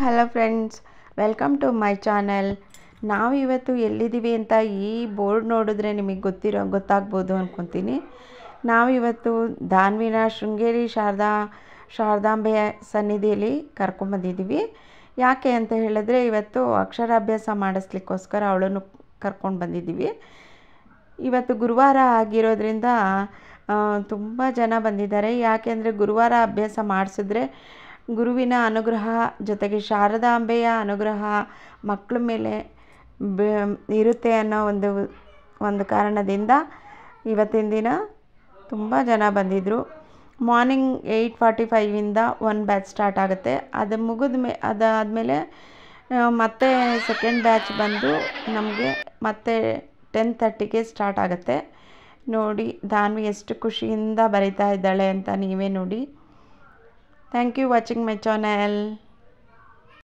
Hello friends, welcome to my channel. ನಾವಿವತ್ತು ಎಲ್ಲಿದ್ದೀವಿ ಅಂತ ಈ ಬೋರ್ಡ್ ನೋಡಿದ್ರೆ ನಿಮಗೆ ಗೊತ್ತಾಗ್ಬೋದು ಅಂದ್ಕೊತೀನಿ. ನಾವಿವತ್ತು ದಾನ್ವಿನ ಶೃಂಗೇರಿ ಶಾರದಾಂಬೆಯ ಸನ್ನಿಧಿಯಲ್ಲಿ ಕರ್ಕೊಂಡ್ಬಂದಿದ್ದೀವಿ. ಯಾಕೆ ಅಂತ ಹೇಳಿದ್ರೆ ಇವತ್ತು ಅಕ್ಷರಾಭ್ಯಾಸ ಮಾಡಿಸ್ಲಿಕ್ಕೋಸ್ಕರ ಅವಳನ್ನು ಕರ್ಕೊಂಡು ಬಂದಿದ್ದೀವಿ. ಇವತ್ತು ಗುರುವಾರ ಆಗಿರೋದ್ರಿಂದ ತುಂಬ ಜನ ಬಂದಿದ್ದಾರೆ. ಯಾಕೆಂದರೆ ಗುರುವಾರ ಅಭ್ಯಾಸ ಮಾಡಿಸಿದ್ರೆ ಗುರುವಿನ ಅನುಗ್ರಹ ಜೊತೆಗೆ ಶಾರದಾಂಬೆಯ ಅನುಗ್ರಹ ಮಕ್ಕಳ ಮೇಲೆ ಇರುತ್ತೆ ಅನ್ನೋ ಒಂದು ಕಾರಣದಿಂದ ಇವತ್ತಿನ ದಿನ ತುಂಬ ಜನ ಬಂದಿದ್ದರು. ಮಾರ್ನಿಂಗ್ 8:45ಇಂದ ಒಂದು ಬ್ಯಾಚ್ ಸ್ಟಾರ್ಟ್ ಆಗುತ್ತೆ. ಅದಾದಮೇಲೆ ಮತ್ತೆ ಸೆಕೆಂಡ್ ಬ್ಯಾಚ್ ಬಂದು ನಮಗೆ ಮತ್ತೆ 10:30ಗೆ ಸ್ಟಾರ್ಟ್ ಆಗುತ್ತೆ. ನೋಡಿ ದಾನ್ವಿ ಎಷ್ಟು ಖುಷಿಯಿಂದ ಬರಿತಾ ಇದ್ದಾಳೆ ಅಂತ ನೀವೇ ನೋಡಿ. Thank you watching my channel.